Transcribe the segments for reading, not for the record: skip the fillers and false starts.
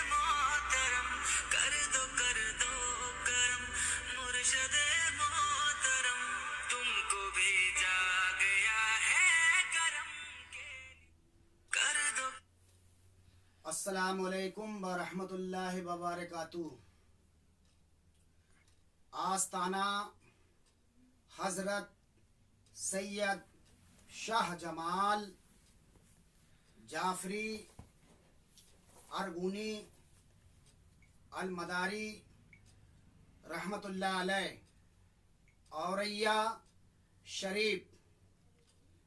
मोहतरम कर दो करम मुर्शदे मोहतरम तुमको भेजा गया है करम के कर दो। अस्सलामुअलैकुम वरहमतुल्लाहि वबरकातुहू। आस्ताना हज़रत सैयद शाह जमाल जाफरी अरगूनी अल मदारी रहमतुल्लाह अलैह औरैया शरीफ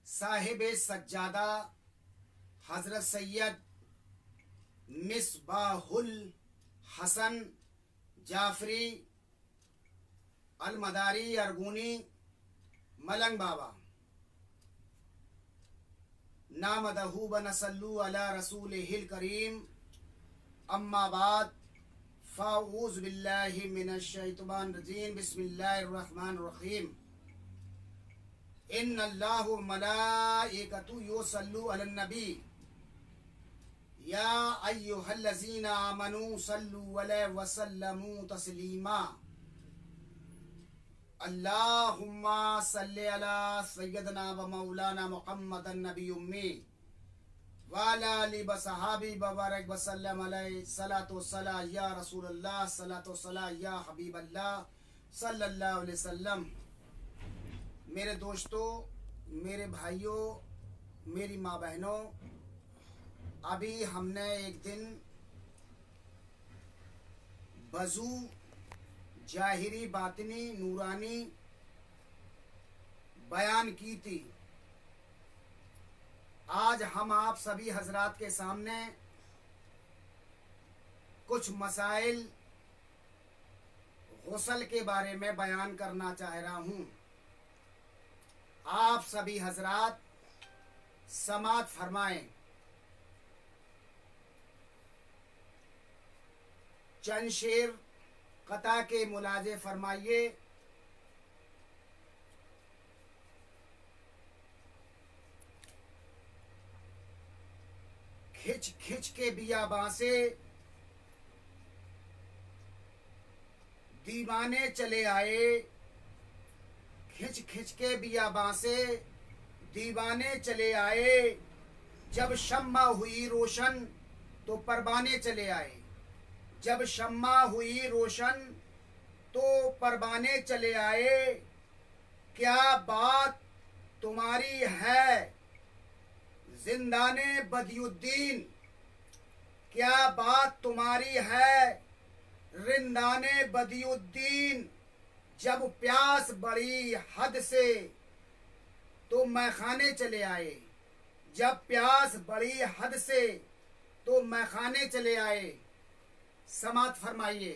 साहिब सज्जादा हज़रत सैयद मिसबाहुल हसन जाफरी अल मदारी अरगूनी मलंग बाबा नामदहू बनसल्लु अला रसूलिहिल करीम अम्मा बाद फ़ाऊज़ु बिल्लाहि मिनश शैतानिर रजीम बिस्मिल्लाहिर रहमानिर रहीम इन्नल्लाहु व मलाइकतहू युसल्लू अलन नबी या अय्युहल्लज़ीना आमनू सल्लु अलैहि व सल्लमू तस्लीमा अल्लाहुम्मा सल्लि अला सय्यदना व मौलाना मुहम्मदन नबी उम्मी व अला आलिहि व सहाबी बबारक व सल्लम अलैहि सलातो वस्सलाम या रसूलल्लाह सलातो वस्सलाम या हबीबल्लाह सल्लल्लाहु अलैहि वसल्लम। मेरे दोस्तों, मेरे भाइयों, मेरी माँ बहनों, अभी हमने एक दिन वज़ू जाहिरी बातिनी नूरानी बयान की थी। आज हम आप सभी हजरात के सामने कुछ मसाइल गुस्ल के बारे में बयान करना चाह रहा हूँ। आप सभी हजरात समात फरमाएं। चंद शेर कता के मुलाजे फरमाइए। खिंच खिंच के बियाबां से दीवाने चले आए, खिंच खिंच के बियाबां से दीवाने चले आए। जब शम्मा हुई रोशन तो परवाने चले आए, जब शम्मा हुई रोशन तो परवाने चले आए। क्या बात तुम्हारी है जिंदाने बदियुद्दीन, क्या बात तुम्हारी है रिंदाने बदियुद्दीन। जब प्यास बड़ी हद से तो मैखाने चले आए, जब प्यास बड़ी हद से तो मैखाने चले आए। समात फरमाइए।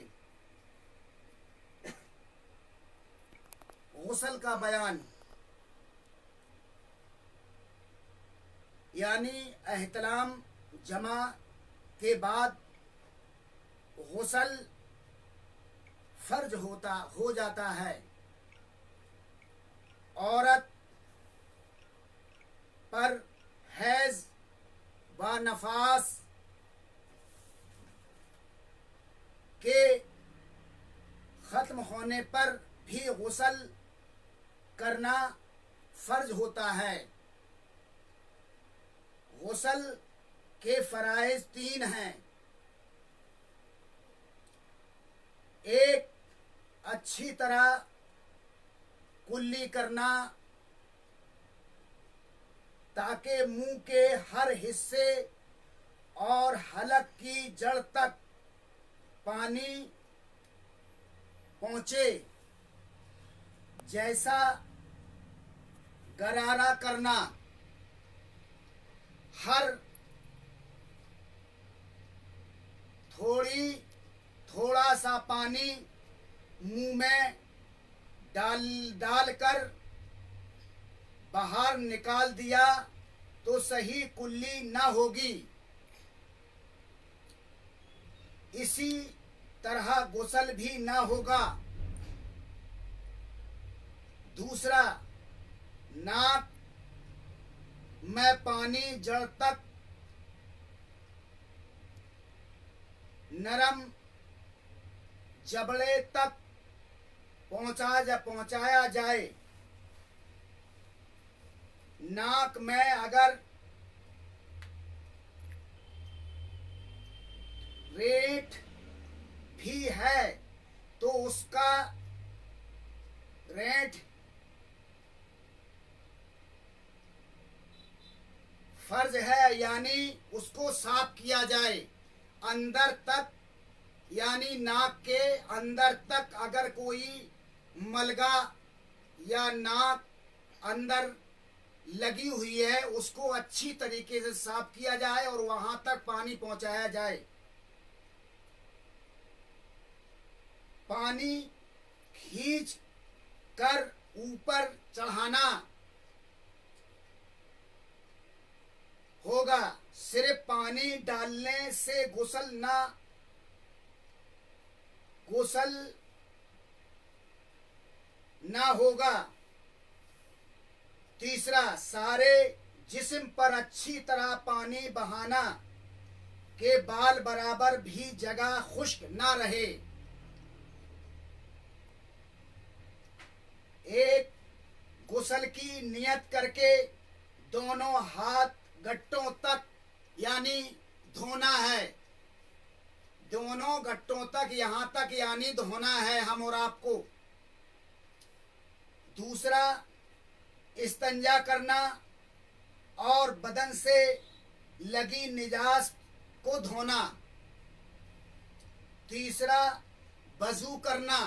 गुस्ल का बयान यानी एहतलाम जमा के बाद गुस्ल फर्ज हो जाता है। औरत पर हैज व नफास के ख़त्म होने पर भी गुस्ल करना फर्ज होता है। गुस्ल के फ़राइज़ 3 हैं। एक, अच्छी तरह कुल्ली करना ताकि मुंह के हर हिस्से और हलक की जड़ तक पानी पहुँचे। जैसा गरारा करना, हर थोड़ा सा पानी मुंह में डालकर बाहर निकाल दिया तो सही कुल्ली ना होगी। इसी तरह गुस्ल भी ना होगा। दूसरा, नाक में पानी जड़ तक नरम जबड़े तक पहुंचाया जाए। नाक में अगर रेट भी है तो उसका रेट फर्ज है, यानी उसको साफ किया जाए। अंदर तक यानी नाक के अंदर तक अगर कोई मलगा या नाक अंदर लगी हुई है उसको अच्छी तरीके से साफ किया जाए और वहां तक पानी पहुंचाया जाए। पानी खींच कर ऊपर चढ़ाना होगा। सिर्फ पानी डालने से गुसल ना होगा। तीसरा, सारे जिस्म पर अच्छी तरह पानी बहाना के बाल बराबर भी जगह खुश्क ना रहे। एक गुसल की नियत करके दोनों हाथ गट्टों तक यानी धोना है। दोनों गट्टों तक यहाँ तक यानी धोना है हम और आपको। दूसरा, इस्तंजा करना और बदन से लगी निजास को धोना। तीसरा, वजू करना।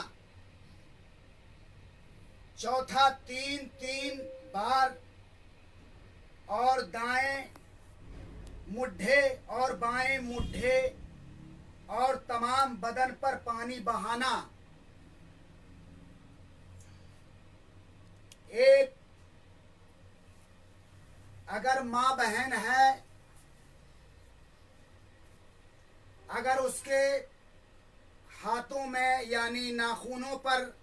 चौथा, 3 बार और दाएं मुट्ठे और बाएं मुट्ठे और तमाम बदन पर पानी बहाना। एक अगर माँ बहन है, अगर उसके हाथों में यानी नाखूनों पर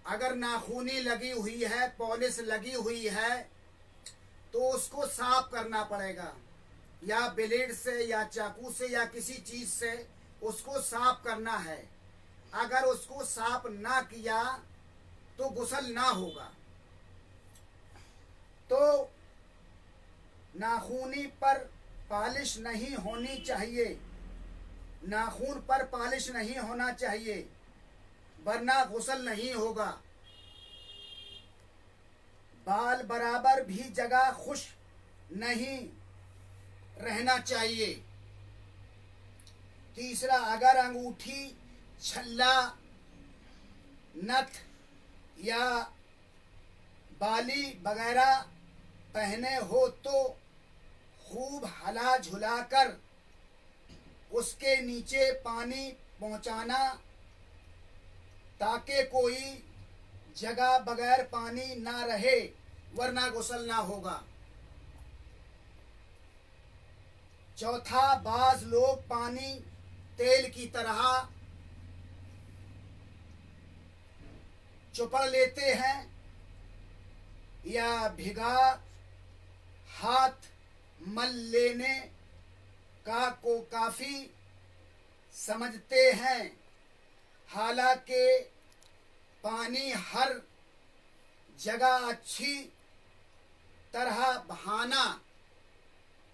अगर नाखूनी लगी हुई है, पॉलिश लगी हुई है, तो उसको साफ करना पड़ेगा, या ब्लेड से या चाकू से या किसी चीज से उसको साफ करना है। अगर उसको साफ ना किया तो गुस्ल ना होगा। तो नाखूनी पर पालिश नहीं होनी चाहिए, नाखून पर पालिश नहीं होना चाहिए, वरना गुस्ल नहीं होगा। बाल बराबर भी जगह खुश्क नहीं रहना चाहिए। तीसरा, अगर अंगूठी, छल्ला, नथ या बाली वगैरह पहने हो तो खूब हला झुलाकर उसके नीचे पानी पहुंचाना, ताकि कोई जगह बगैर पानी ना रहे, वरना गुस्ल ना होगा। चौथा, बाज लोग पानी तेल की तरह चुपड़ लेते हैं या भिगा हाथ मल लेने को काफी समझते हैं। हालांकि पानी हर जगह अच्छी तरह बहाना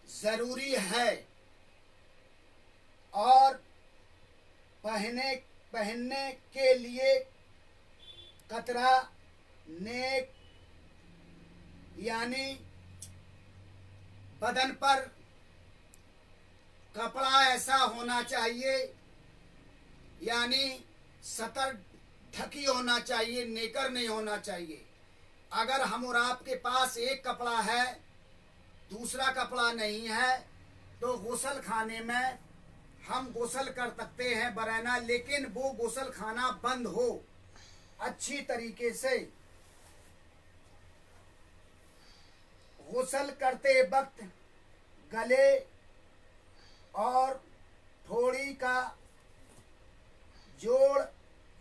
जरूरी है और पहनने के लिए कतरा नेक यानी बदन पर कपड़ा ऐसा होना चाहिए, यानी सतर ढकी होना चाहिए, नेकर नहीं होना चाहिए। अगर हम और आपके पास एक कपड़ा है, दूसरा कपड़ा नहीं है, तो गुस्ल खाने में हम गुस्ल कर सकते हैं बरैना, लेकिन वो गुस्ल खाना बंद हो अच्छी तरीके से। गुस्ल करते वक्त गले और ठोड़ी का जोड़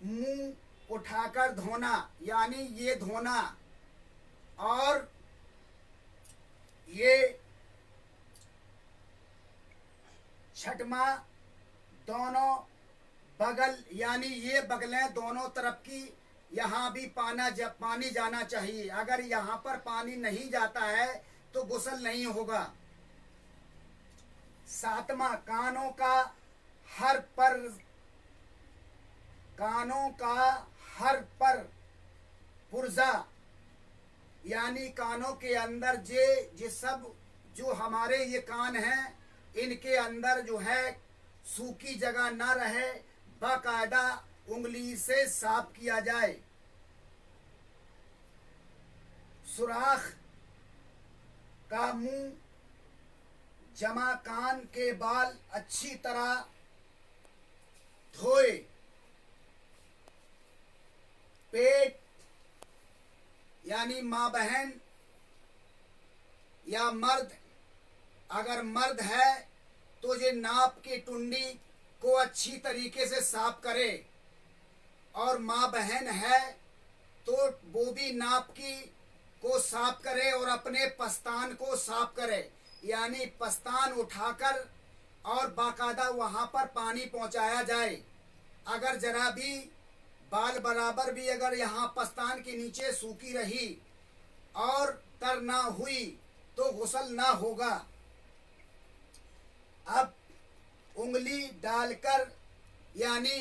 मुंह उठाकर धोना, यानी ये धोना, और ये छठवां दोनों बगल यानी ये बगलें दोनों तरफ की, यहाँ भी पानी जाना चाहिए। अगर यहाँ पर पानी नहीं जाता है तो गुस्ल नहीं होगा। 7वां, कानों का हर पर पुर्जा यानी कानों के अंदर जे सब जो हमारे ये कान हैं, इनके अंदर जो है सूखी जगह ना रहे, बाकायदा उंगली से साफ किया जाए। सुराख का मुंह जमा, कान के बाल अच्छी तरह धोए। पेट यानी माँ बहन या मर्द, अगर मर्द है तो ये नाप की टुंडी को अच्छी तरीके से साफ करे, और माँ बहन है तो वो भी नाप की को साफ करे और अपने पस्तान को साफ करे, यानी पस्तान उठाकर और बाकायदा वहाँ पर पानी पहुँचाया जाए। अगर जरा भी बाल बराबर भी अगर यहाँ पस्तान के नीचे सूखी रही और तर ना हुई तो गुस्ल ना होगा। अब उंगली डालकर यानी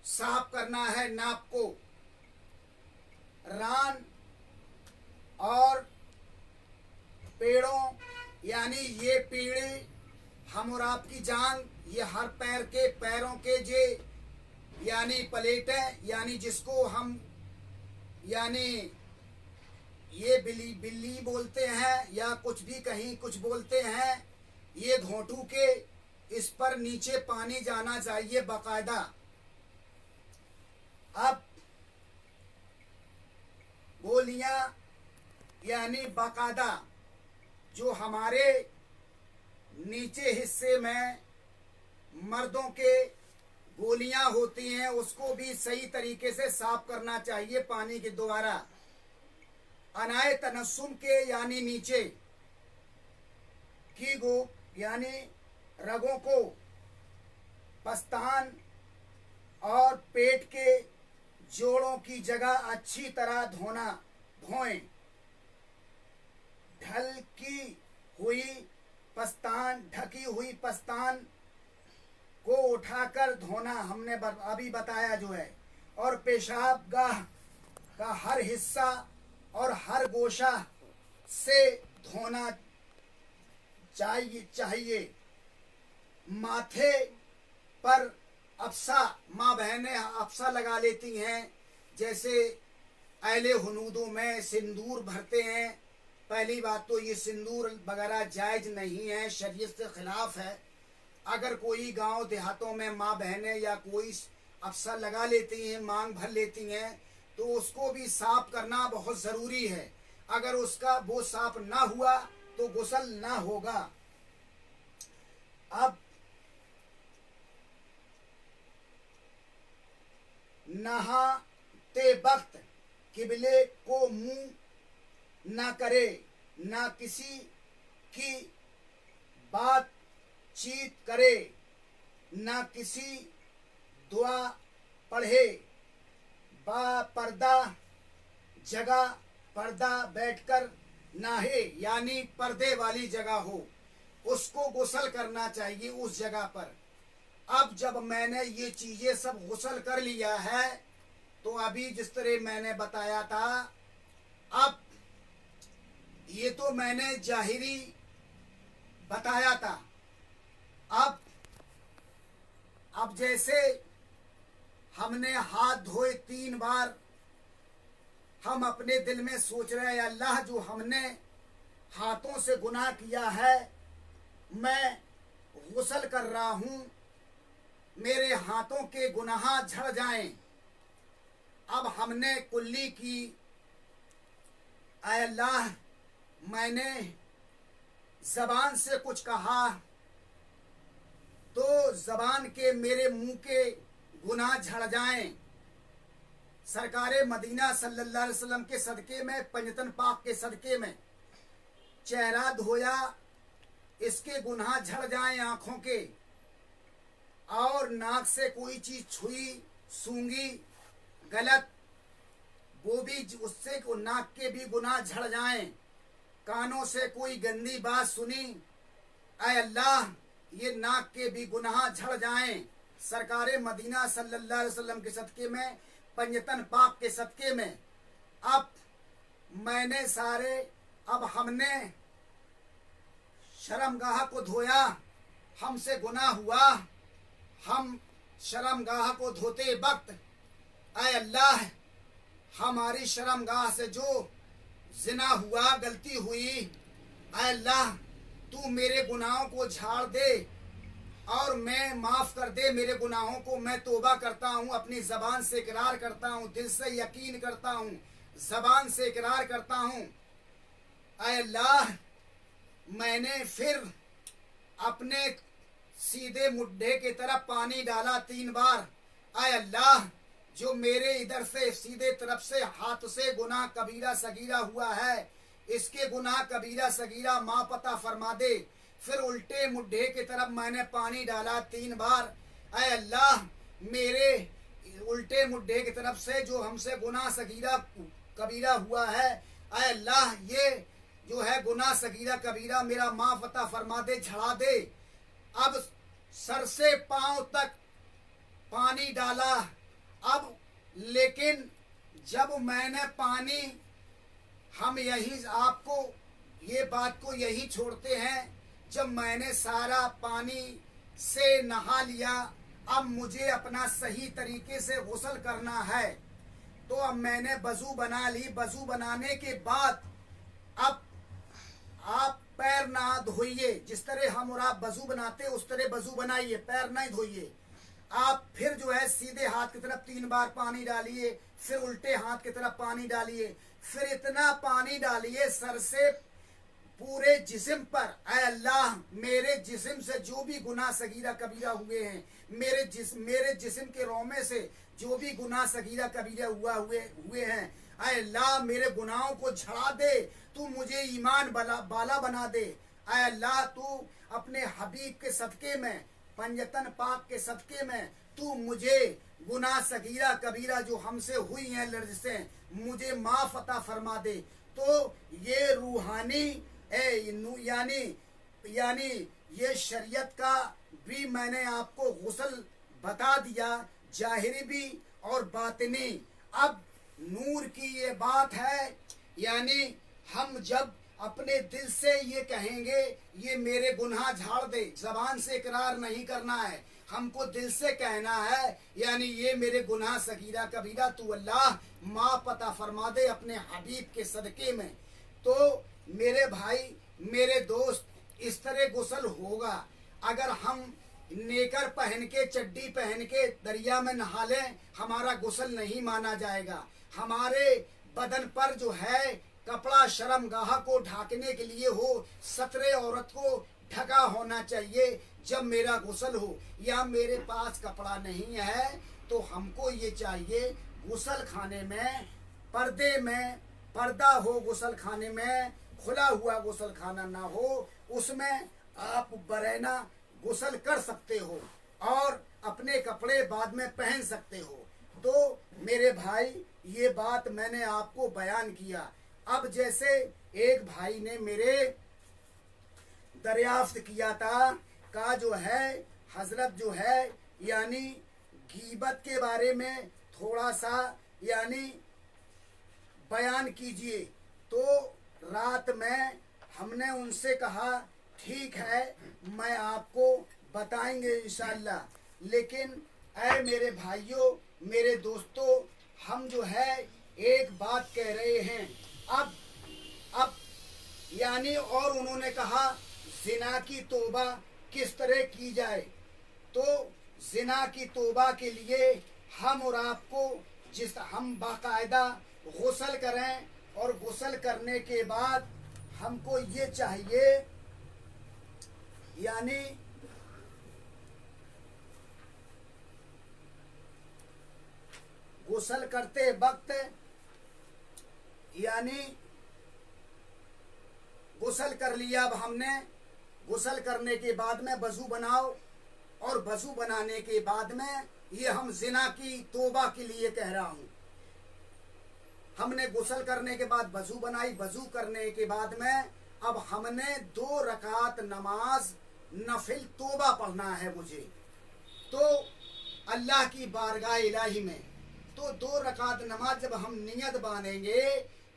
साफ करना है नाप को। रान और पेड़ों यानी ये पीढ़ी हम और आपकी जांग, ये हर पैर के पैरों के जे यानी प्लेटें, यानी जिसको हम यानी ये बिल्ली बोलते हैं या कुछ भी कहीं कुछ बोलते हैं, ये घोंटू के इस पर नीचे पानी जाना चाहिए बाकायदा। अब गोलियां यानी बाकायदा जो हमारे नीचे हिस्से में मर्दों के गोलियां होती हैं, उसको भी सही तरीके से साफ करना चाहिए पानी के द्वारा। अनाए तनस्सुम के यानी नीचे की यानी रगों को पस्तान और पेट के जोड़ों की जगह अच्छी तरह धोएं। ढकी हुई पस्तान को उठाकर धोना हमने अभी बताया जो है। और पेशाब गाह का हर हिस्सा और हर गोशा से धोना चाहिए। माथे पर अफसा, माँ बहनें अफसा लगा लेती हैं, जैसे अहले हुनूदों में सिंदूर भरते हैं। पहली बात तो ये सिंदूर वगैरह जायज़ नहीं है, शरीयत से खिलाफ है। अगर कोई गांव देहातों में माँ बहनें या कोई अफसा लगा लेती हैं, मांग भर लेती हैं, तो उसको भी साफ करना बहुत ज़रूरी है। अगर उसका वो साफ ना हुआ तो गुस्ल ना होगा। अब नहाते वक्त किबले को मुंह ना करे, ना किसी की बातचीत करे, ना किसी दुआ पढ़े। पर्दा जगह, पर्दा बैठकर नहाए यानी पर्दे वाली जगह हो, उसको गुस्ल करना चाहिए उस जगह पर। अब जब मैंने ये चीज़ें सब गुस्ल कर लिया है, तो अभी जिस तरह मैंने बताया था, अब ये तो मैंने जाहिरी बताया था। अब जैसे हमने हाथ धोए 3 बार, हम अपने दिल में सोच रहे हैं, अल्लाह जो हमने हाथों से गुनाह किया है, मैं गुस्ल कर रहा हूँ, मेरे हाथों के गुनाह झड़ जाएं। अब हमने कुल्ली की, ऐ अल्लाह मैंने ज़बान से कुछ कहा तो ज़बान के मेरे मुंह के गुनाह झड़ जाएं। सरकारे मदीना सल्लल्लाहु अलैहि वसल्लम के सदके में, पंजतन पाक के सदके में चेहरा धोया, इसके गुनाह झड़ जाएं आँखों के। और नाक से कोई चीज छुई सूंघी गलत, वो भी उससे को नाक के भी गुनाह झड़ जाएं। कानों से कोई गंदी बात सुनी, ऐ अल्लाह ये नाक के भी गुनाह झड़ जाएं। सरकारे मदीना सल्लल्लाहु अलैहि वसल्लम के सदके में, पंजतन पाक के सदके में अब मैंने सारे, अब हमने शर्मगाह को धोया, हमसे गुनाह हुआ, हम शर्मगाह को धोते वक्त ऐ अल्लाह हमारी शर्मगाह से जो जिना हुआ, गलती हुई, ऐ अल्लाह तू मेरे गुनाहों को झाड़ दे और मैं माफ कर दे मेरे गुनाहों को। मैं तौबा करता हूँ, अपनी जबान से इकरार करता हूँ, दिल से यकीन करता हूँ, जबान से इकरार करता हूँ। ऐ अल्लाह मैंने फिर अपने सीधे मुड्ढे की तरफ पानी डाला 3 बार। ऐ अल्लाह जो मेरे इधर से सीधे तरफ से हाथ से गुनाह कबीरा सगीरा हुआ है, इसके गुनाह कबीरा सगीरा माँ पता फरमा दे। फिर उल्टे मुड्ढे की तरफ मैंने पानी डाला 3 बार। ऐ अल्लाह मेरे उल्टे मुड्ढे की तरफ से जो हमसे गुनाह सगीरा कबीरा हुआ है, ऐ अल्लाह ये जो है गुनाह सगीरा कबीरा मेरा माँ पता फरमा दे, झड़ा दे। अब सर से पांव तक पानी डाला। अब लेकिन जब मैंने पानी, हम यही आपको ये बात को यही छोड़ते हैं, जब मैंने सारा पानी से नहा लिया, अब मुझे अपना सही तरीके से गुस्ल करना है। तो अब मैंने वजू बना ली। वजू बनाने के बाद अब आप पैर ना धोइए, जिस तरह हम और आप वजू बनाते उस तरह वजू बनाइए, पैर नहीं धोइए। आप फिर जो है सीधे हाथ की तरफ 3 बार पानी डालिए, फिर उल्टे हाथ की तरफ पानी डालिए, फिर इतना पानी डालिए सर से पूरे जिस्म पर। ऐ अल्लाह मेरे जिस्म से जो भी गुनाह सगीरा कबीरा हुए हैं, मेरे जिस्म के रोमे से जो भी गुनाह सगीरा कबीरा हुए हैं, ऐ अल्लाह मेरे गुनाहों को झड़ा दे, तू मुझे ईमान बाला बना दे। ऐ अल्लाह तू अपने हबीब के सदके में, पंजतन पाक के सदके में तू मुझे गुनाह सगीरा कबीरा जो हमसे हुई हैं लर्जिशें, मुझे माफ अता फरमा दे। तो ये रूहानी यानी ये शरीयत का भी मैंने आपको गुस्ल बता दिया, जाहिरी भी और बातिनी। अब नूर की ये बात है, यानी हम जब अपने दिल से ये कहेंगे ये मेरे गुनाह झाड़ दे, जबान से इकरार नहीं करना है, हमको दिल से कहना है, यानी ये मेरे गुनाह सगीरा कबीरा तू अल्लाह माँ पता फरमा दे अपने हबीब के सदके में। तो मेरे भाई मेरे दोस्त, इस तरह गुस्ल होगा। अगर हम नेकर पहन के, चड्डी पहन के दरिया में नहा लें, हमारा गुस्ल नहीं माना जाएगा। हमारे बदन पर जो है कपड़ा शर्मगाह को ढाकने के लिए हो, सतरे औरत को ढका होना चाहिए जब मेरा गुस्ल हो। या मेरे पास कपड़ा नहीं है तो हमको ये चाहिए गुस्ल खाने में पर्दे में पर्दा हो, गुस्ल खाने में खुला हुआ गुस्ल खाना ना हो, उसमें आप बरैना गुस्ल कर सकते हो और अपने कपड़े बाद में पहन सकते हो। तो मेरे भाई ये बात मैंने आपको बयान किया। अब जैसे एक भाई ने मेरे दरियाफ्त किया था, का जो है हजरत जो है यानी गीबत के बारे में थोड़ा सा यानी बयान कीजिए। तो रात में हमने उनसे कहा ठीक है मैं आपको बताएंगे इंशाअल्लाह। लेकिन ऐ मेरे भाइयों मेरे दोस्तों, हम जो है एक बात कह रहे हैं। अब यानी और उन्होंने कहा जिना की तौबा किस तरह की जाए। तो जिना की तौबा के लिए हम और आपको हम बाकायदा गुस्ल करें और गुस्ल करने के बाद हमको ये चाहिए यानी गुस्ल करते वक्त यानी गुस्ल कर लिया। अब हमने गुस्ल करने के बाद में वजू बनाओ और वजू बनाने के बाद में, ये हम जिना की तौबा के लिए कह रहा हूँ। हमने गुस्ल करने के बाद वजू बनाई, वजू करने के बाद में अब हमने 2 रकात नमाज नफिल तौबा पढ़ना है मुझे। तो अल्लाह की बारगाह इलाही में तो 2 रकात नमाज जब हम नियत बांधेंगे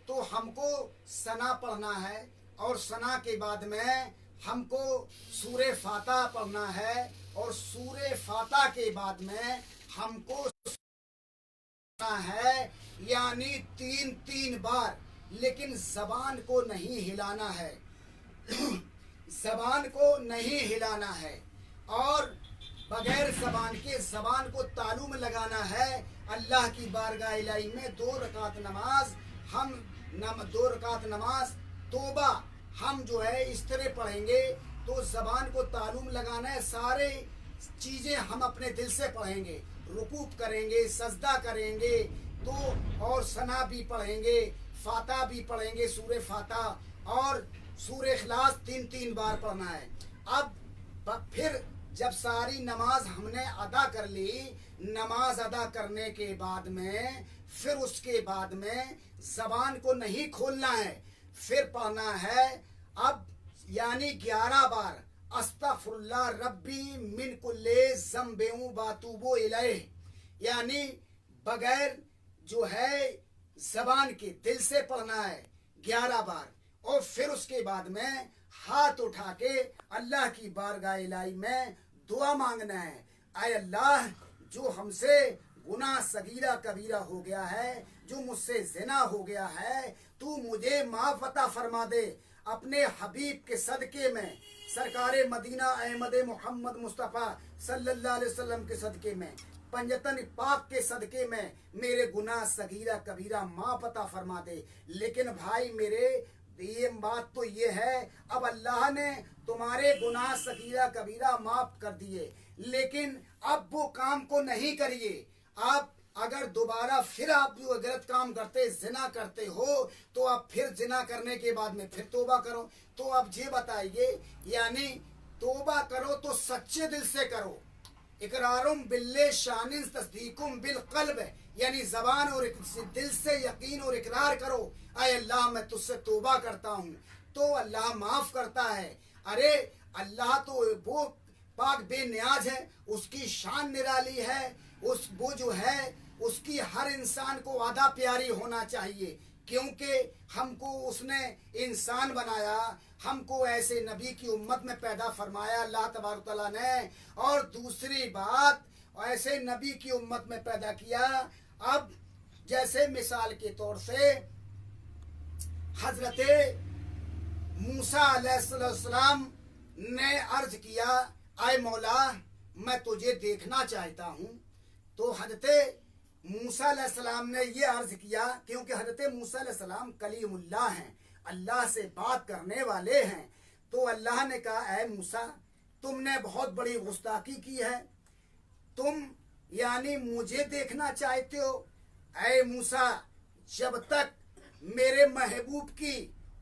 तो हमको सना पढ़ना है, और सना के बाद में हमको सूरे फाता पढ़ना है, और सूरे फाता के बाद में हमको पढ़ना है यानी 3 बार, लेकिन जबान को नहीं हिलाना है जबान को नहीं हिलाना है, और बगैर जबान के जबान को तालू में लगाना है। अल्लाह की बारगाह इलाही में 2 रकात नमाज हम 2 रकात नमाज तौबा हम जो है इस तरह पढ़ेंगे। तो जबान को तालू में लगाना है, सारे चीजें हम अपने दिल से पढ़ेंगे, रुकू करेंगे, सजदा करेंगे, तो और सना भी पढ़ेंगे, फाता भी पढ़ेंगे, सूरे फाता और सूरे इखलास 3 बार पढ़ना है। अब फिर जब सारी नमाज हमने अदा कर ली, नमाज अदा करने के बाद में फिर उसके बाद में जबान को नहीं खोलना है, फिर पढ़ना है अब यानी 11 बार अस्तगफिरुल्लाह रब्बी मिन कुल्ले ज़म्बे वातूबु इलैह, यानी बगैर जो है जबान के दिल से पढ़ना है 11 बार। और फिर उसके बाद में हाथ उठा के अल्लाह की बारगाह इलाही में दुआ मांगना है, आए अल्लाह जो हमसे गुनाह सगीरा कबीरा हो गया है, जो मुझसे जिना हो गया है, तू मुझे माफ अता फरमा दे। अपने हबीब के सदके में, सरकारे मदीना अहमद मोहम्मद मुस्तफ़ा सल्लल्लाहु अलैहि वसल्लम के सदके में, पंजतन पाक के सदके में मेरे गुनाह सगीरा कबीरा माफ अता फरमा दे। लेकिन भाई मेरे ये बात तो ये है, अब अल्लाह ने तुम्हारे गुनाह सगीरा कबीरा माफ कर दिए, लेकिन अब वो काम को नहीं करिए। आप अगर दोबारा फिर आप जो गलत काम करते, जिना करते हो, तो आप फिर जिना करने के बाद में फिर तौबा करो। तो अब ये बताइए, यानी तौबा करो तो सच्चे दिल से करो। इकरारुम बिल्ले शानिन तस्दीकुम बिल कल्ब, यानी जबान और दिल से यकीन और इकरार करो, आए अल्लाह मैं तुझसे तौबा करता हूँ, तो अल्लाह माफ करता है। अरे अल्लाह तो वो पाक बेनियाज है, उसकी शान निराली है, वो जो है उसकी हर इंसान को आधा प्यारी होना चाहिए, क्योंकि हमको उसने इंसान बनाया, हमको ऐसे नबी की उम्मत में पैदा फरमाया अल्लाह तबारक तआला ने, और दूसरी बात ऐसे नबी की उम्मत में पैदा किया। अब जैसे मिसाल के तौर से हजरत मूसा अलैहिस्सलाम ने अर्ज किया, आए मौला मैं तुझे देखना चाहता हूँ। तो हजरत मूसा अलैहिस्सलाम ने ये अर्ज किया, क्योंकि हजरत मूसा अलैहिस्सलाम कलीमुल्लाह हैं, अल्लाह से बात करने वाले हैं। तो अल्लाह ने कहा, ऐ मूसा तुमने बहुत बड़ी गुस्ताखी की है, तुम यानी मुझे देखना चाहते हो। ऐ मूसा जब तक मेरे महबूब की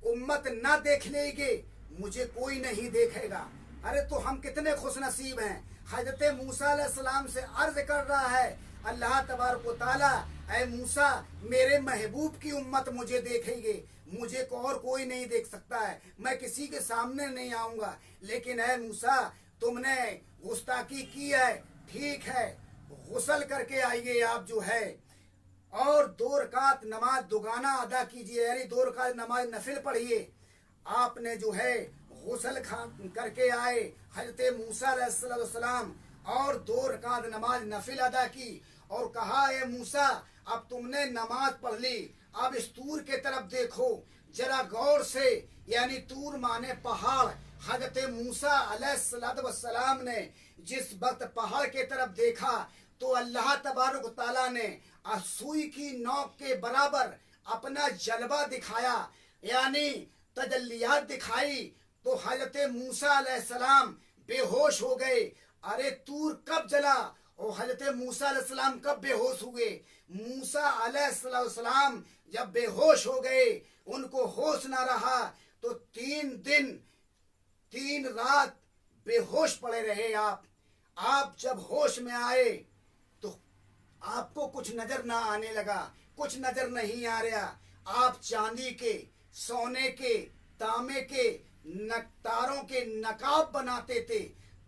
उम्मत ना देख लेगी मुझे कोई नहीं देखेगा। अरे तो हम कितने खुशनसीब हैं। हजरत मूसा अलैहिस्सलाम से अर्ज कर रहा है अल्लाह तबारक व तआला, ऐ मूसा मेरे महबूब की उम्मत मुझे देखेगी, मुझे को और कोई नहीं देख सकता है, मैं किसी के सामने नहीं आऊंगा। लेकिन ऐ मूसा तुमने गुस्ताखी की है, ठीक है, गुस्ल करके आइए आप जो है, और 2 रकात नमाज दुगाना अदा कीजिए, यानी 2 रकात नमाज नफिल पढ़िए। आपने जो है गुस्ल करके आए हजरत मूसा अलैहिस्सलाम, और 2 रकात नमाज नफिल अदा की, और कहा, ए मूसा अब तुमने नमाज पढ़ ली, अब इस तूर के तरफ देखो जरा गौर से, यानी तूर माने पहाड़। हजरत मूसा अलैहिस्सलाम ने जिस वक्त पहाड़ के तरफ देखा तो अल्लाह तबारक तआला ने सुई की नोक के बराबर अपना जलवा दिखाया, यानी तजल्लियात दिखाई। तो हजरत मूसा अलैहिस्सलाम बेहोश हो गए। अरे तूर कब जला और हजरत मूसा अलैहिस्सलाम कब बेहोश हुए? मूसा अलैहिस्सलाम जब बेहोश हो गए, उनको होश ना रहा, तो 3 दिन 3 रात बेहोश पड़े रहे आप। आप जब होश में आए तो आपको कुछ नजर ना आने लगा, कुछ नजर नहीं आ रहा। आप चांदी के, सोने के, तांबे के, तारों के नकाब बनाते थे,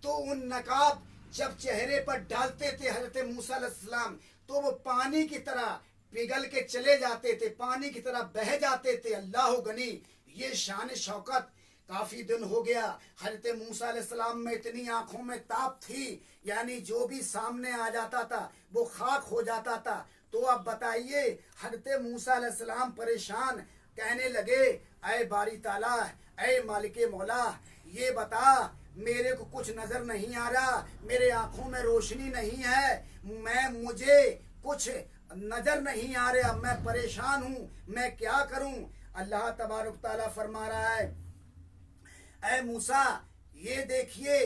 तो उन नकाब जब चेहरे पर डालते थे हजरत मूसा अलैहिस्सलाम, तो वो पानी की तरह पिघल के चले जाते थे, पानी की तरह बह जाते थे। अल्लाह गनी, ये शान शौकत। काफी दिन हो गया हजरत मूसा अलैहिस्सलाम में इतनी आंखों में ताप थी, यानी जो भी सामने आ जाता था वो खाक हो जाता था। तो अब बताइए, हजरत मूसा अलैहिस्सलाम परेशान, कहने लगे, ऐ बारी ताला, ऐ मालिक मौला, ये बता, मेरे को कुछ नजर नहीं आ रहा, मेरे आंखों में रोशनी नहीं है, मुझे कुछ नजर नहीं आ रहा, मैं परेशान हूँ, मैं क्या करूं। अल्लाह तबारक ताला फरमा रहा है, ऐ मूसा, ये देखिए,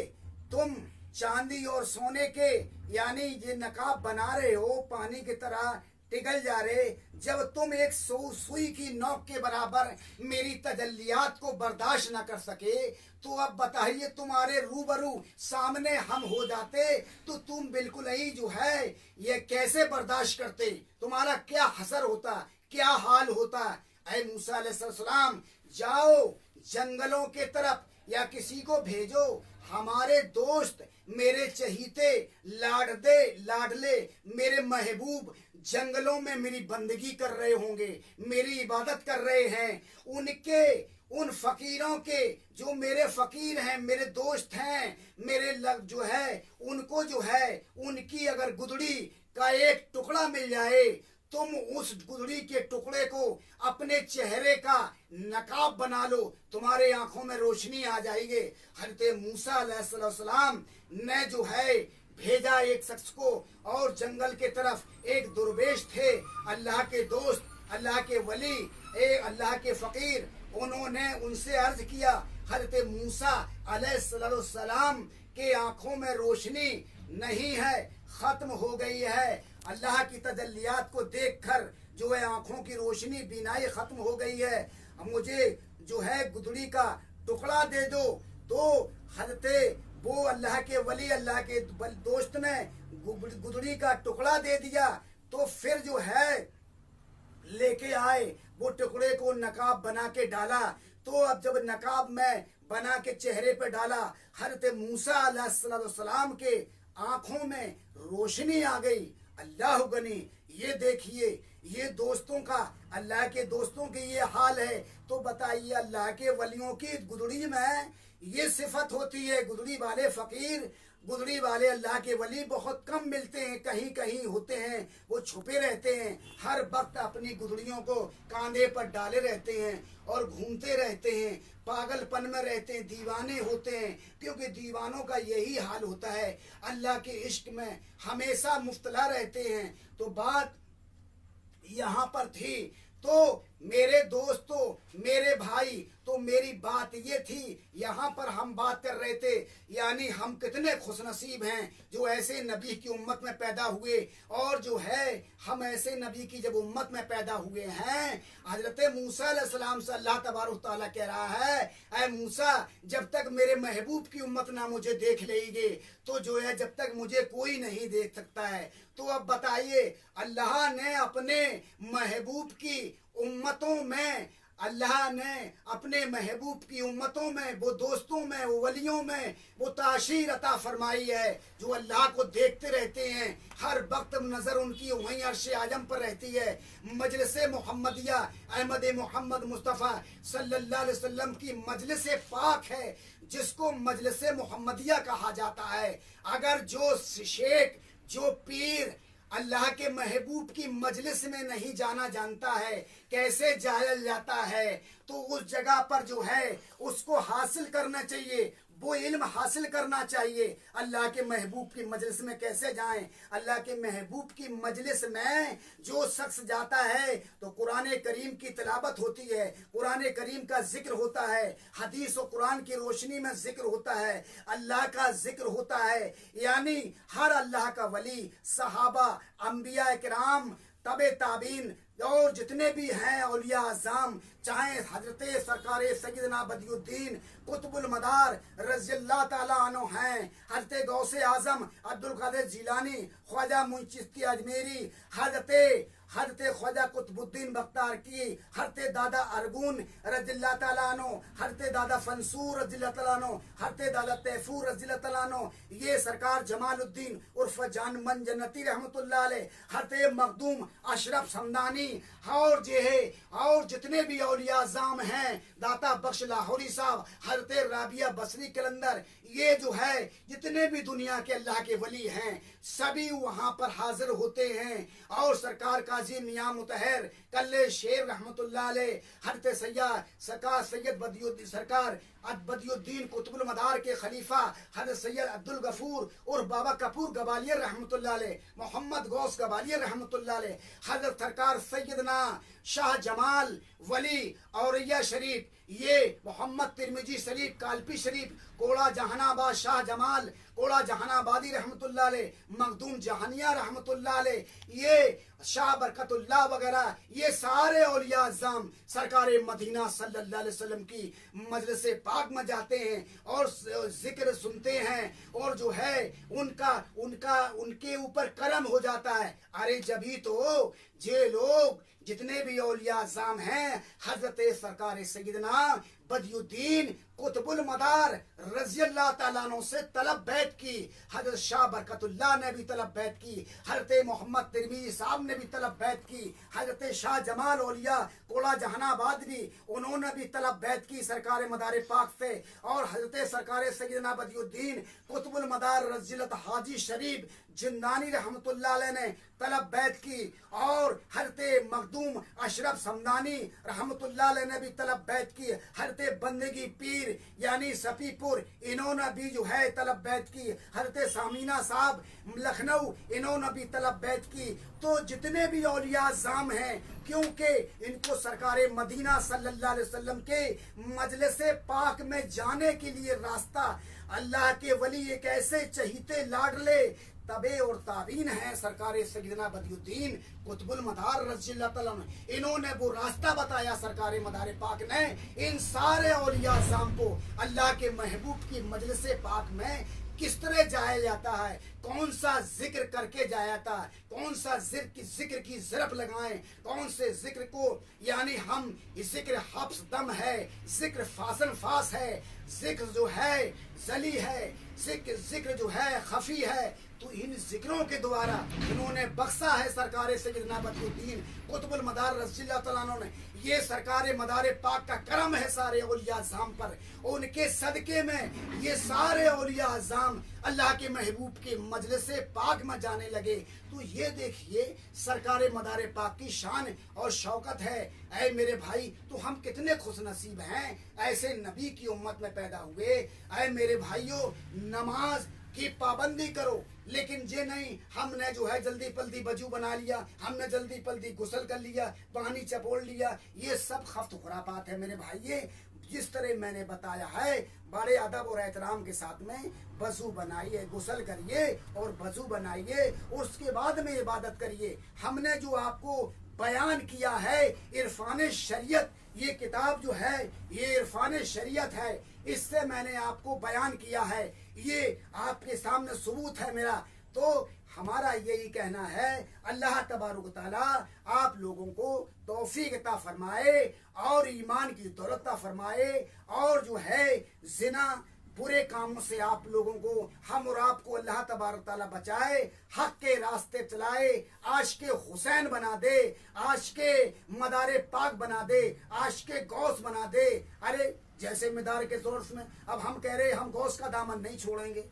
तुम चांदी और सोने के यानी ये नकाब बना रहे हो, पानी की तरह पिघल जा रहे। जब तुम एक सुई की नोक के बराबर मेरी तजल्लियात को बर्दाश्त न कर सके, तो अब बताइए, तुम्हारे रूबरू सामने हम हो जाते तो तुम बिल्कुल ही जो है ये कैसे बर्दाश्त करते, तुम्हारा क्या हसर होता, क्या हाल होता। ऐ मूसा अलैहिस्सलाम, जाओ जंगलों के तरफ या किसी को भेजो, हमारे दोस्त, मेरे चहीते, लाडले, मेरे महबूब जंगलों में मेरी बंदगी कर रहे होंगे, मेरी इबादत कर रहे हैं। उन फकीरों के, जो मेरे फकीर हैं, मेरे दोस्त हैं, मेरे जो है उनको जो है उनकी अगर गुदड़ी का एक टुकड़ा मिल जाए, तुम उस गुदड़ी के टुकड़े को अपने चेहरे का नकाब बना लो, तुम्हारे आंखों में रोशनी आ जाएगी। हजरत मूसा अलैहिस्सलाम ने जो है भेजा एक शख्स को, और जंगल के तरफ एक दुर्वेश थे, अल्लाह के दोस्त, अल्लाह के वली, अल्लाह के फकीर। उन्होंने उनसे अर्ज किया, हजरत मूसा अलैहिस्सलाम के आंखों में रोशनी नहीं है, खत्म हो गई है। अल्लाह की तजल्लियात को देखकर जो है आंखों की रोशनी, बीनाई खत्म हो गई है, मुझे जो है गुदड़ी का टुकड़ा दे दो। तो हजरत वो अल्लाह के वली, अल्लाह के दोस्त ने गुदड़ी का टुकड़ा दे दिया। तो फिर जो है लेके आए, वो टुकड़े को नकाब बना के डाला। तो अब जब नकाब में बना के चेहरे पे डाला, हजरत मूसा अलैहिस्सलाम के आंखों में रोशनी आ गई। अल्लाह गनी, ये देखिए, ये दोस्तों का, अल्लाह के दोस्तों की ये हाल है। तो बताइए, अल्लाह के वलियों की गुदड़ी में ये सिफत होती है। गुदड़ी वाले फकीर, गुदड़ी वाले अल्लाह के वली बहुत कम मिलते हैं, कहीं कहीं होते हैं, वो छुपे रहते हैं, हर वक्त अपनी गुदड़ियों को कांधे पर डाले रहते हैं और घूमते रहते हैं, पागलपन में रहते हैं, दीवाने होते हैं, क्योंकि दीवानों का यही हाल होता है, अल्लाह के इश्क में हमेशा मुफ्तला रहते हैं। तो बात यहाँ पर थी, तो मेरे दोस्तों, मेरे भाई, तो मेरी बात ये थी, यहाँ पर हम बात कर रहे थे, यानी हम कितने खुशनसीब हैं जो ऐसे नबी की उम्मत में पैदा हुए, और जो है हम ऐसे नबी की जब उम्मत में पैदा हुए हैं। हजरत मूसा अलैहिस्सलाम से अल्लाह तबारक तआला कह रहा है, ऐ मूसा, जब तक मेरे महबूब की उम्मत ना मुझे देख लेगी, तो जो है जब तक मुझे कोई नहीं देख सकता है। तो अब बताइए, अल्लाह ने अपने महबूब की उम्मतों में, अल्लाह ने अपने महबूब की उम्मतों में, वो दोस्तों में, वो वलियों में वो ताशीर अता फरमाई है, जो अल्लाह को देखते रहते हैं, हर वक्त नजर उनकी वहीं अर्श आजम पर रहती है। मजलिस मोहम्मदिया, अहमद मोहम्मद मुस्तफ़ा सल्लल्लाहु अलैहि वसल्लम की मजलिस पाक है, जिसको मजलिस मोहम्मदिया कहा जाता है। अगर जो शेख, जो पीर अल्लाह के महबूब की मजलिस में नहीं जाना जानता है, कैसे जाया जाता है, तो उस जगह पर जो है उसको हासिल करना चाहिए, वो इल्म हासिल करना चाहिए। अल्लाह के महबूब की मजलिस में कैसे जाएं? अल्लाह के महबूब की मजलिस में जो शख्स जाता है तो कुरान करीम की तिलावत होती है, कुरान करीम का जिक्र होता है, हदीस और कुरान की रोशनी में जिक्र होता है, अल्लाह का जिक्र होता है। यानी हर अल्लाह का वली, सहाबा, अंबिया किराम, तबे ताबीन और जितने भी हैं औलिया आज़ाम, चाहे हजरत सरकार सैयदना बदियुद्दीन कुतुबुल मदार रज़ियल्लाहु ताला अन्हु हैं, हजरत गौसे आजम अब्दुल कादिर जिलानी, ख्वाजा मुइन चिश्ती अजमेरी, हजरत ख्वाजा कुतुबुद्दीन बख्तार की, हजरत दादा अरगुन रज़ियल्लाहु ताला अन्हु, हजरत दादा फंसूर रज़ियल्लाहु ताला अन्हु, हजरत दादा तैफूर रज़ियल्लाहु ताला अन्हु, ये सरकार जमालुद्दीन उर्फ जान मन जन्नती रहमतुल्लाह अलैह, हजरत मखदूम अशरफ समदानी और जे है और जितने भी औलिया अज़ाम हैं, दाता बख्श लाहौरी साहब, हजरत राबिया बसरी कलंदर, ये जो है जितने भी दुनिया के अल्लाह के वली हैं सभी वहां पर हाजिर होते हैं। और सरकार काजी मियां मुतहर कल्ले शेर रहमतुल्लाह अलैह, हजरत सैयद बदियुद्दीन कुतुबुल मदार के खलीफा हजरत सैयद अब्दुल गफूर और बाबा कपूर गवालियर रहमतुल्लाह अलैह, मोहम्मद गौस गवालियर रहमतुल्लाह अलैह, हजरत सरकार सैयदना शाह जमाल वली औरैया शरीफ, ये मोहम्मद तिरमिजी शरीफ कालपी शरीफ, कोड़ा जहानाबाद शाह जमाल कोड़ा जहानाबादी रहमतुल्लाह अलैह, मखदूम जहानिया रहमतुल्लाह अलैह, ये शाह बरकतुल्लाह वगैरह, ये सारे औलिया अज़ाम सरकार मदीना सल्लल्लाहु अलैहि वसल्लम की मजलिस पाक में जाते हैं और जिक्र सुनते हैं और जो है उनके ऊपर करम हो जाता है। अरे जभी तो जे लोग जितने भी औलिया अज़ाम हैं हजरत सरकार सैयदना बदियुद्दीन कुतुबुल मदार रज़ियल्लाहु ताला अन्हु से तलब बैत की, हजरत शाह बरकतुल्लाह ने भी तलब बैत की, हजरत मोहम्मद तिरमिजी साहब ने भी तलब बैत की, हजरत शाह जमाल औलिया कोड़ा जहानाबाद भी उन्होंने भी तलब बैत की सरकार मदार पाक से, और हजरत सरकार सैयदना बदियुद्दीन कुतुबुल मदार रज़ियल्लाहु हाजी शरीफ जिंदानी रहमतुल्लाह अलैह ने तलब बैत की, और हजरत मखदूम अशरफ समदानी रहमतुल्लाह अलैह ने भी तलब बैत की, हजरत बंदगी पीर यानी सफीपुर इन्होंने भी जो है तलब बैत की, हजरत सामीना साहब लखनऊ इन्होंने भी तलब बैत की। तो जितने भी औलिया अज़ाम हैं क्योंकि इनको सरकार मदीना सल्लल्लाहु अलैहि वसल्लम के मजलिस पाक में जाने के लिए रास्ता, अल्लाह के वली एक ऐसे चहीते लाडले तबे और ताबीन है सरकार सैयदना बदियुद्दीन कुतुबुल मदार रज़ियल्लाहु ताला अन्हु, इन्होंने वो रास्ता बताया सरकार मदार पाक ने इन सारे औलिया अज़ाम को अल्लाह के महबूब की मजलिस पाक में किस तरह जाया जाता है, कौन सा जिक्र करके जाया जाता है, कौन सा जिक्र की ज़रफ़ लगाएं, कौन से जिक्र को यानी हम जिक्र हफ्स दम है, जिक्र फासन फास है, जिक्र जो है जली है, जिक्र जो है खफी है। तो इन जिक्रों के द्वारा इन्होंने बख्शा है सरकार सैयदना बदियुद्दीन कुतुबुल मदार रज़ियल्लाहु ताला अन्हु ने। ये सरकार मदार पाक का करम है सारे औलिया अज़ाम पर, उनके सदके में ये सारे औलिया अज़ाम अल्लाह के महबूब के मजलिस पाक में जाने लगे। तो ये देखिए सरकार मदार पाक की शान और शौकत है। ऐ मेरे भाई, तो हम कितने खुश नसीब हैं ऐसे नबी की उम्मत में पैदा हुए। ऐ मेरे भाइयों, नमाज की पाबंदी करो, लेकिन ये नहीं हमने जो है जल्दी पल्दी वजू बना लिया, हमने जल्दी पल्दी गुस्ल कर लिया, पानी चपोड़ लिया, ये सब खफ्त खुरापात है मेरे भाई। जिस तरह मैंने बताया है बड़े अदब और एहतराम के साथ में वजू बनाइए, गुस्ल करिए और वजू बनाइए, उसके बाद में इबादत करिए। हमने जो आपको बयान किया है इरफान शरीयत, ये किताब जो है ये इरफान शरीयत है, इससे मैंने आपको बयान किया है, ये आपके सामने सबूत है मेरा। तो हमारा यही कहना है अल्लाह तबारुक तआला आप लोगों को तौफीक अता फरमाए और ईमान की दौलत अता फरमाए, और जो है जिना बुरे कामों से आप लोगों को, हम और आपको अल्लाह तबारक तआला बचाए, हक के रास्ते चलाए, आशिक हुसैन बना दे, आशिक मदार पाक बना दे, आशिक गौस बना दे। अरे जैसे मदार के सोर्स में अब हम कह रहे हम गौस का दामन नहीं छोड़ेंगे,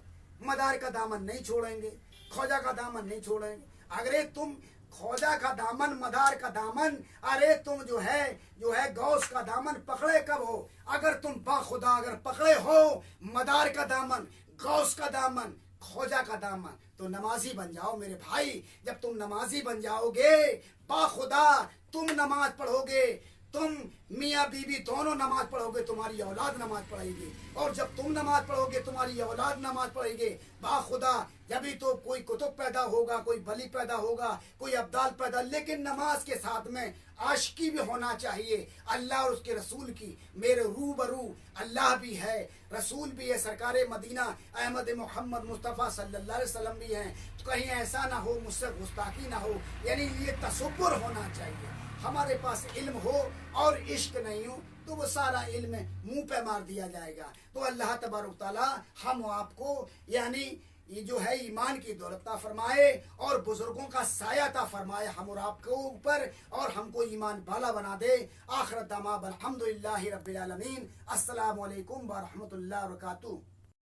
मदार का दामन नहीं छोड़ेंगे, ख्वाजा का दामन नहीं छोड़ेंगे। अगर तुम ख्वाजा का दामन, मदार का दामन, अरे तुम जो है गौस का दामन पकड़े कब हो? अगर तुम बाखुदा अगर पकड़े हो मदार का दामन, गौस का दामन, ख्वाजा का दामन, तो नमाजी बन जाओ मेरे भाई। जब तुम नमाजी बन जाओगे, बाखुदा तुम नमाज पढ़ोगे, तुम मियाँ बीवी दोनों नमाज पढ़ोगे, तुम्हारी औलाद नमाज पढ़ेगी, और जब तुम नमाज पढ़ोगे तुम्हारी औलाद नमाज पढ़ेगी। बाखुदा जभी तो कोई कुतुब पैदा होगा, कोई बली पैदा होगा, कोई अब्दाल पैदा, लेकिन नमाज के साथ में आशिकी भी होना चाहिए अल्लाह और उसके रसूल की। मेरे रूबरू अल्लाह भी है, रसूल भी है, सरकार मदीना अहमद मोहम्मद मुस्तफ़ा सल्लल्लाहु अलैहि वसल्लम भी हैं। तो कहीं ऐसा ना हो मुझसे गुस्ताखी ना हो, यानी ये तसव्वुर होना चाहिए। हमारे पास इल्म हो और इश्क नहीं हो तो वो सारा इल्म मुंह पे मार दिया जाएगा। तो अल्लाह तबारक तआला हम आपको यानी ये जो है ईमान की दौलत अता फरमाए और बुजुर्गों का साया अता फरमाए हम और आपको ऊपर, और हमको ईमान बाला बना दे। आखिरत दामा अल्हम्दुलिल्लाहि रब्बिल आलमीन। अस्सलामु अलैकुम व रहमतुल्लाहि व बरकातुहू।